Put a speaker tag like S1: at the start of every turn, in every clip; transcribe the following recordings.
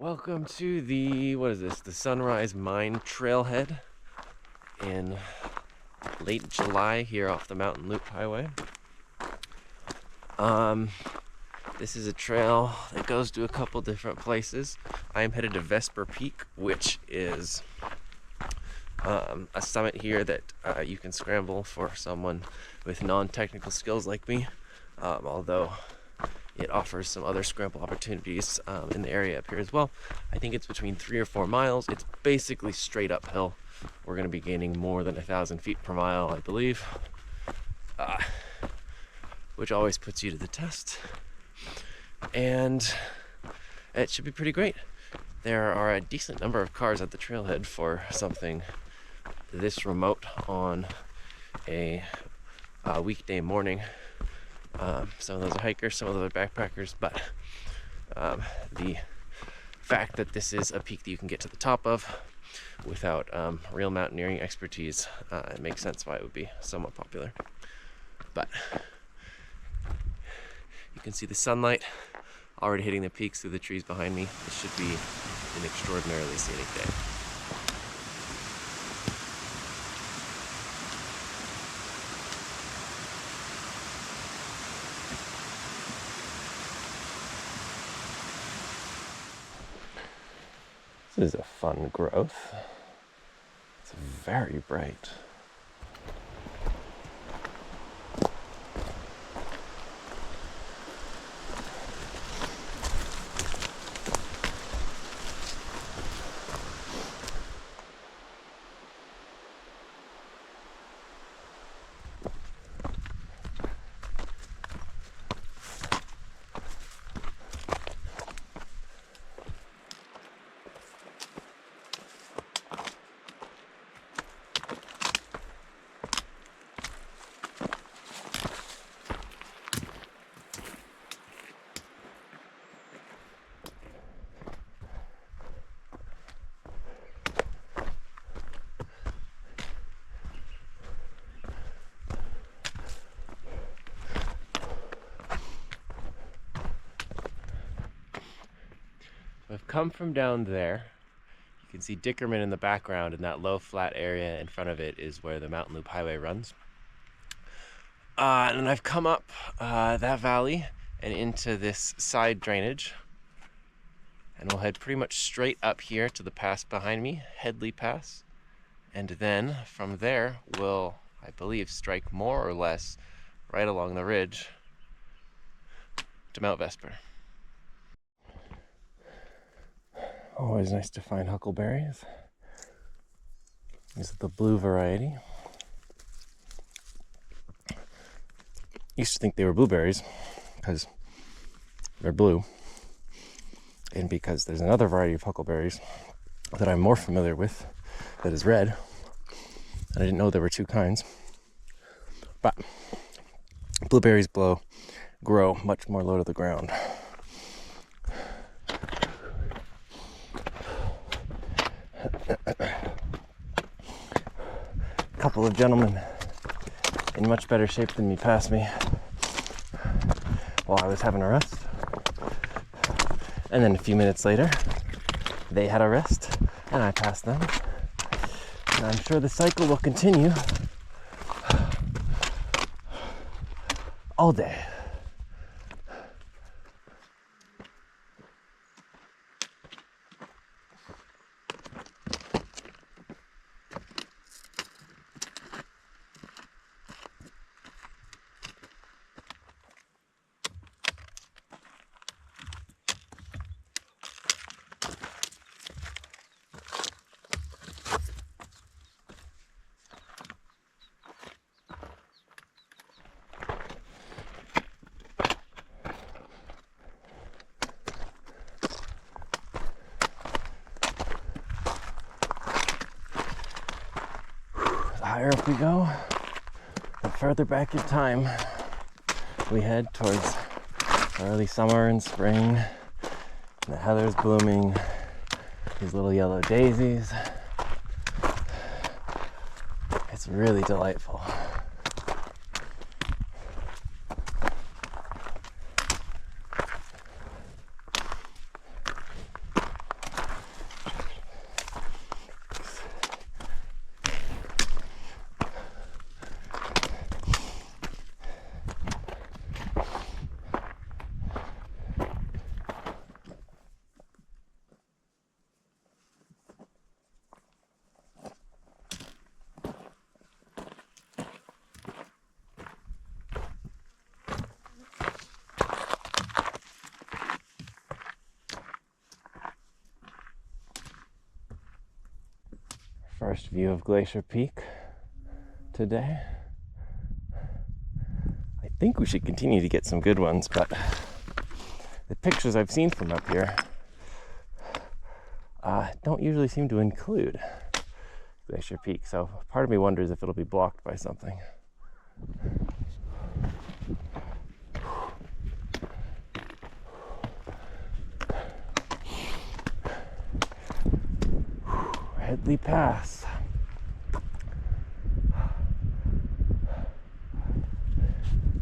S1: Welcome to the, what is this, the Sunrise Mine Trailhead in late July here off the Mountain Loop Highway. This is a trail that goes to a couple different places. I am headed to Vesper Peak, which is a summit here that you can scramble for someone with non-technical skills like me, although it offers some other scramble opportunities in the area up here as well. I think it's between 3 or 4 miles. It's basically straight uphill. We're going to be gaining more than 1,000 feet per mile, I believe, which always puts you to the test. And it should be pretty great. There are a decent number of cars at the trailhead for something this remote on a weekday morning. Some of those are hikers, some of those are backpackers, but the fact that this is a peak that you can get to the top of without real mountaineering expertise, it makes sense why it would be somewhat popular. But you can see the sunlight already hitting the peaks through the trees behind me. This should be an extraordinarily scenic day. This is a fun growth. It's very bright. I've come from down there. You can see Dickerman in the background, and that low flat area in front of it is where the Mountain Loop Highway runs. And I've come up that valley and into this side drainage, and we'll head pretty much straight up here to the pass behind me, Headley Pass, and then from there we'll, I believe, strike more or less right along the ridge to Mount Vesper. Always nice to find huckleberries. These are the blue variety. Used to think they were blueberries because they're blue, and because there's another variety of huckleberries that I'm more familiar with that is red, and I didn't know there were two kinds. But blueberries grow much more low to the ground. A couple of gentlemen in much better shape than me passed me while I was having a rest, and then a few minutes later they had a rest and I passed them, and I'm sure the cycle will continue all day. Higher up we go, the further back in time we head towards early summer and spring. The heather's blooming, these little yellow daisies. It's really delightful. first view of Glacier Peak today. I think we should continue to get some good ones, but the pictures I've seen from up here don't usually seem to include Glacier Peak, so part of me wonders if it'll be blocked by something. Headley Pass.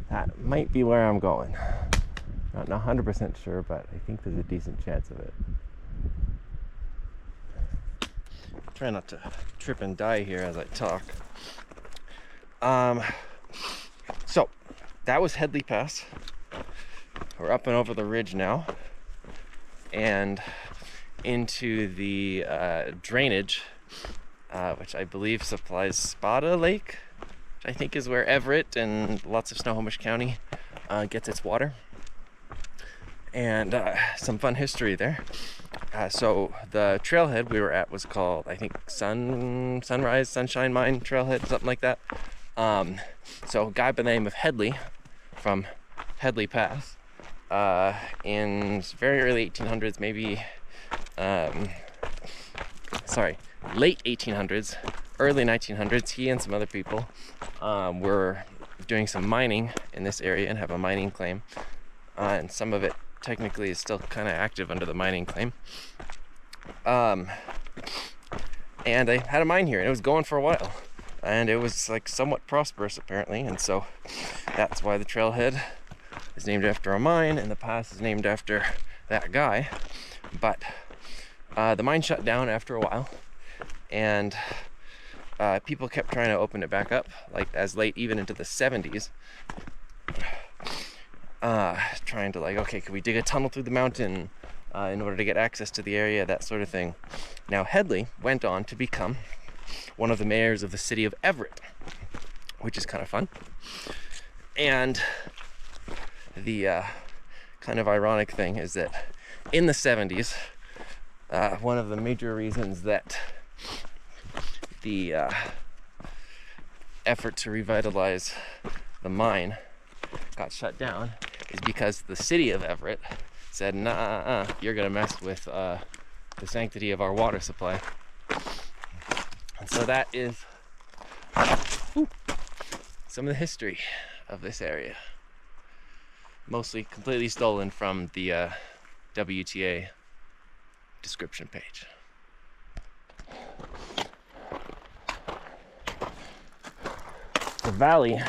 S1: That might be where I'm going. Not 100% sure, but I think there's a decent chance of it. Try not to trip and die here as I talk. So that was Headley Pass. We're up and over the ridge now and into the drainage, which I believe supplies Spada Lake, which I think is where Everett and lots of Snohomish County gets its water. And some fun history there. So the trailhead we were at was called, I think, Sunrise Sunshine Mine Trailhead, something like that. So a guy by the name of Headley from Headley Pass in very early 1800s, maybe late 1800s, early 1900s, he and some other people were doing some mining in this area and have a mining claim, and some of it technically is still kind of active under the mining claim. And they had a mine here, and it was going for a while, and it was like somewhat prosperous apparently, and so that's why the trailhead is named after a mine and the pass is named after that guy. But the mine shut down after a while, and people kept trying to open it back up, like as late even into the 70s. Trying to okay, could we dig a tunnel through the mountain in order to get access to the area, that sort of thing. Now Headley went on to become one of the mayors of the city of Everett, which is kind of fun. And the kind of ironic thing is that in the 70s, one of the major reasons that the effort to revitalize the mine got shut down is because the city of Everett said, nah, you're gonna mess with the sanctity of our water supply. And so that is some of the history of this area. Mostly completely stolen from the WTA description page. The valley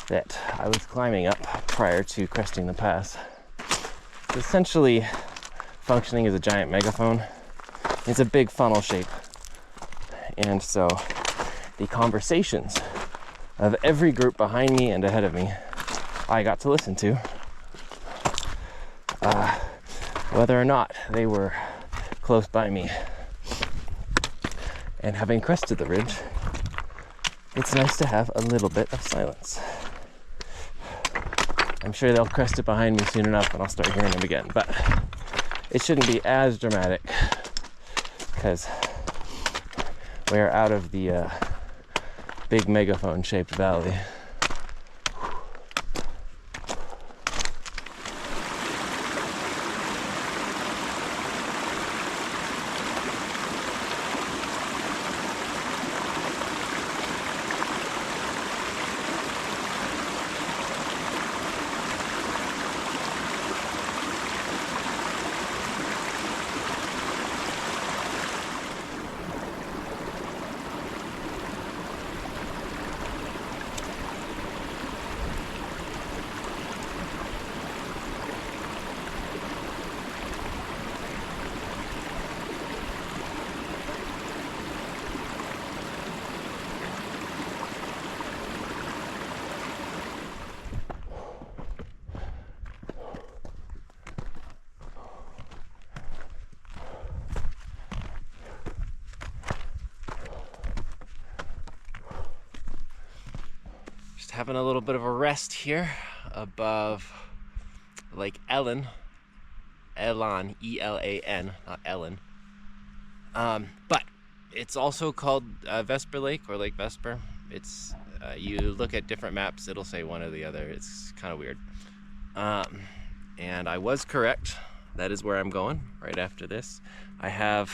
S1: that I was climbing up prior to cresting the pass is essentially functioning as a giant megaphone. It's a big funnel shape, and so the conversations of every group behind me and ahead of me I got to listen to, whether or not they were close by me. And having crested the ridge, it's nice to have a little bit of silence. I'm sure they'll crest it behind me soon enough and I'll start hearing them again, but it shouldn't be as dramatic because we're out of the big megaphone shaped valley. Having a little bit of a rest here above Lake Elan, E-L-A-N, not Ellen. But it's also called Vesper Lake or Lake Vesper. It's you look at different maps, it'll say one or the other. It's kind of weird. And I was correct. That is where I'm going right after this. I have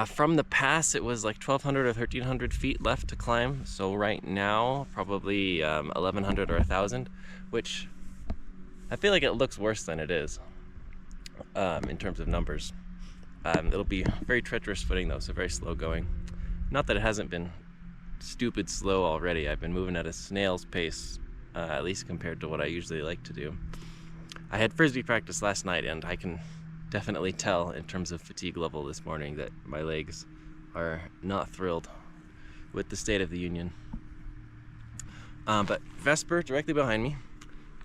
S1: from the pass, it was like 1,200 or 1,300 feet left to climb. So right now, probably 1,100 or 1,000, which I feel like it looks worse than it is in terms of numbers. It'll be very treacherous footing though, so very slow going. Not that it hasn't been stupid slow already. I've been moving at a snail's pace, at least compared to what I usually like to do. I had Frisbee practice last night, and I can definitely tell in terms of fatigue level this morning that my legs are not thrilled with the state of the union. But Vesper directly behind me,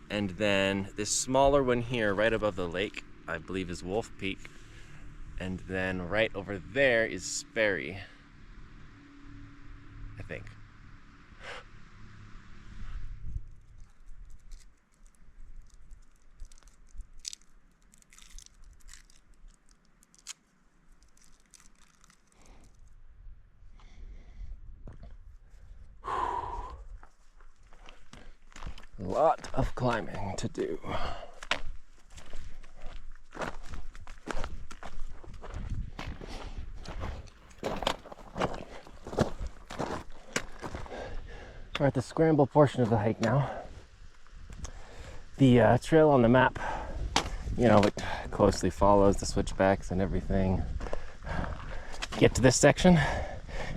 S1: and then this smaller one here right above the lake, I believe is Wolf Peak. And then right over there is Sperry, I think. A lot of climbing to do. We're at the scramble portion of the hike now. The trail on the map, you know, it closely follows the switchbacks and everything. Get to this section,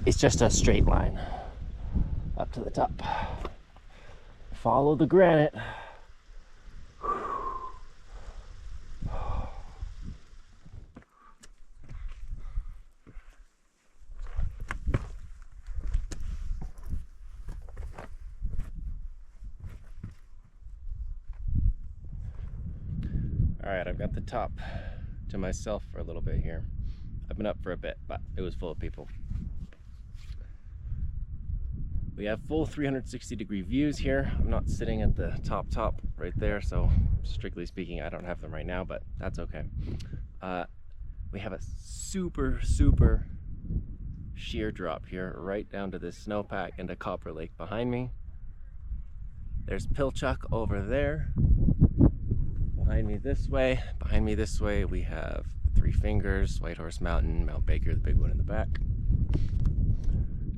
S1: it's just a straight line up to the top. Follow the granite. All right, I've got the top to myself for a little bit here. I've been up for a bit, but it was full of people. We have full 360-degree views here. I'm not sitting at the top right there, so strictly speaking, I don't have them right now, but that's okay. We have a super sheer drop here, right down to this snowpack and a Copper Lake behind me. There's Pilchuck over there. Behind me this way, we have Three Fingers, Whitehorse Mountain, Mount Baker, the big one in the back.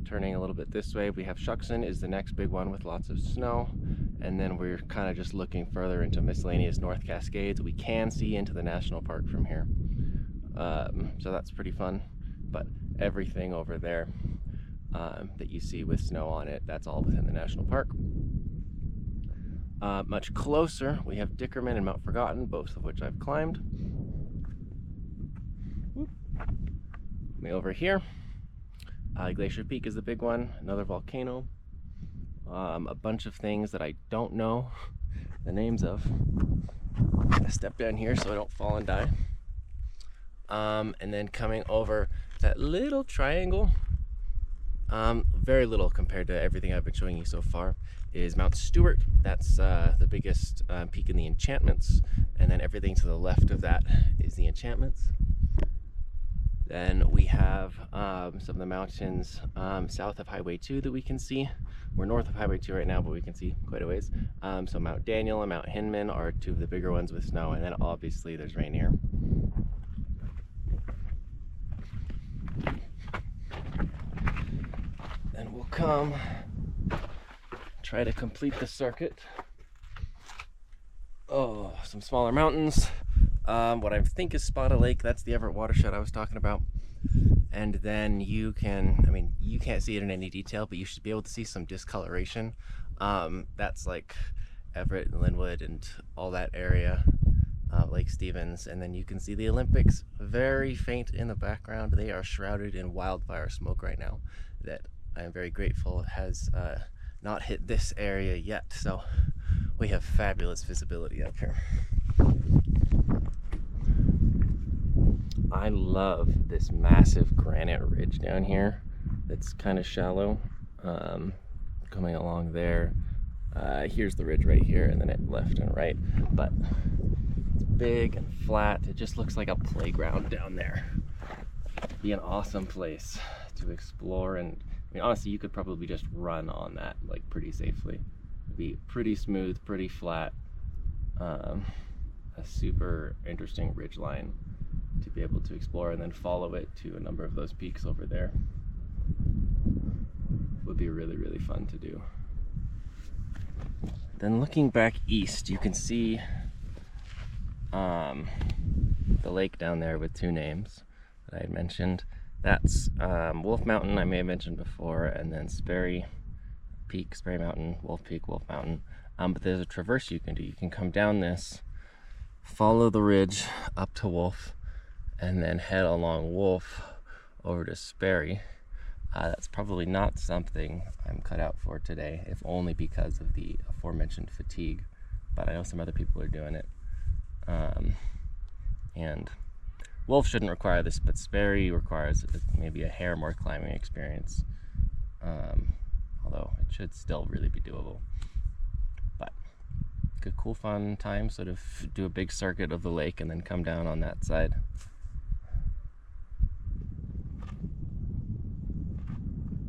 S1: Turning a little bit this way, we have Shuckson is the next big one with lots of snow. And then we're kind of just looking further into miscellaneous North Cascades. We can see into the national park from here. So that's pretty fun. But everything over there that you see with snow on it, that's all within the national park. Much closer, we have Dickerman and Mount Forgotten, both of which I've climbed. Me over here, Glacier Peak is the big one, another volcano. A bunch of things that I don't know the names of. I'm gonna step down here so I don't fall and die. And then coming over that little triangle, very little compared to everything I've been showing you so far, is Mount Stewart. That's the biggest peak in the Enchantments, and then everything to the left of that is the Enchantments. Then we have some of the mountains south of Highway 2 that we can see. We're north of Highway 2 right now, but we can see quite a ways. So Mount Daniel and Mount Hinman are two of the bigger ones with snow, and then obviously there's Rainier. Then we'll come try to complete the circuit. Oh, some smaller mountains. What I think is Spada Lake, that's the Everett watershed I was talking about. And then you can, you can't see it in any detail, but you should be able to see some discoloration. That's like Everett and Linwood and all that area, Lake Stevens. And then you can see the Olympics, very faint in the background. They are shrouded in wildfire smoke right now that I am very grateful has not hit this area yet. So we have fabulous visibility up here. I love this massive granite ridge down here that's kind of shallow. Coming along there, here's the ridge right here, and then it left and right, but it's big and flat. It just looks like a playground down there. be an awesome place to explore. And I mean, honestly, you could probably just run on that like pretty safely. It'd be pretty smooth, pretty flat, a super interesting ridge line to be able to explore, and then follow it to a number of those peaks over there. Would be really, really fun to do. Then looking back east, you can see the lake down there with two names that I had mentioned. That's Wolf Mountain, I may have mentioned before, and then Sperry Peak, Sperry Mountain, Wolf Peak, Wolf Mountain. But there's a traverse you can do. You can come down this, follow the ridge up to Wolf, and then head along Wolf over to Sperry. That's probably not something I'm cut out for today, if only because of the aforementioned fatigue. But I know some other people are doing it. And Wolf shouldn't require this, but Sperry requires maybe a hair more climbing experience. Although it should still really be doable. But good, cool, fun time, sort of do a big circuit of the lake and then come down on that side.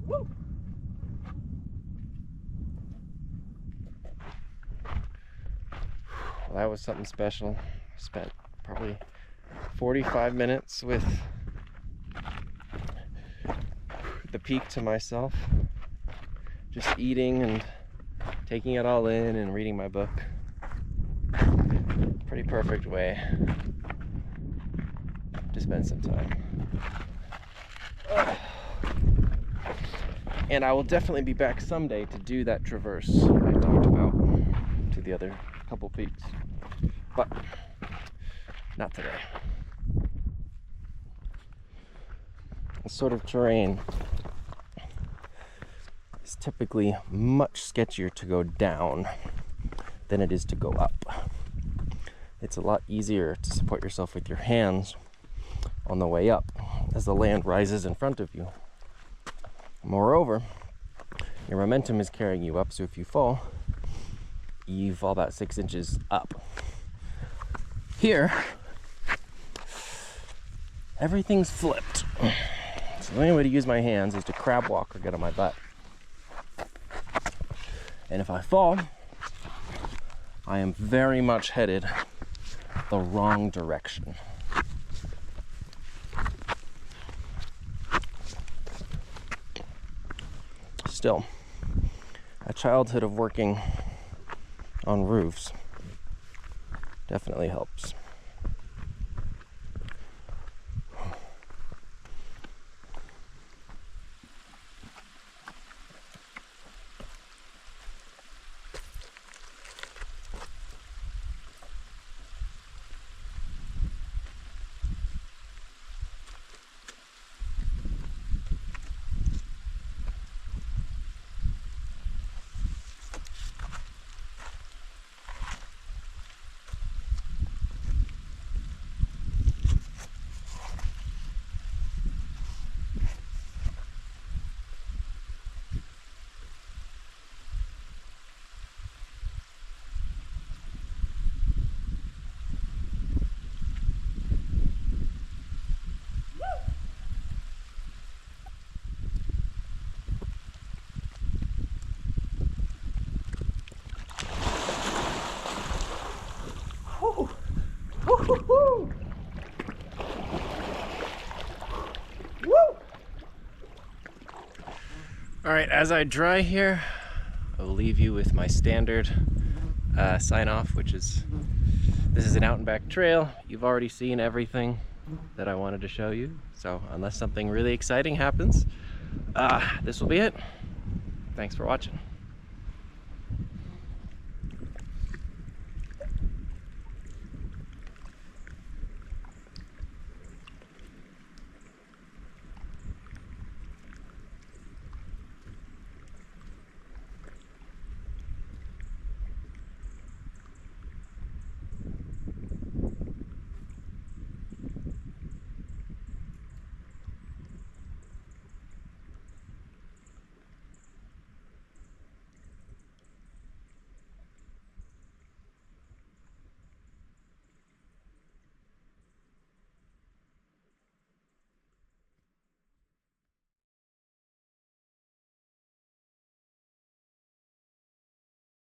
S1: Woo! Well, that was something special. I spent probably 45 minutes with the peak to myself, just eating and taking it all in and reading my book. Pretty perfect way to spend some time. And I will definitely be back someday to do that traverse I talked about to the other couple peaks, but not today. This sort of terrain is typically much sketchier to go down than it is to go up. It's a lot easier to support yourself with your hands on the way up as the land rises in front of you. Moreover, your momentum is carrying you up, so if you fall about 6 inches up. Here, everything's flipped. So the only way to use my hands is to crab walk or get on my butt. And if I fall, I am very much headed the wrong direction. Still, a childhood of working on roofs definitely helps. Alright, as I dry here, I'll leave you with my standard sign off, which is, this is an out and back trail. You've already seen everything that I wanted to show you, so unless something really exciting happens, this will be it. Thanks for watching.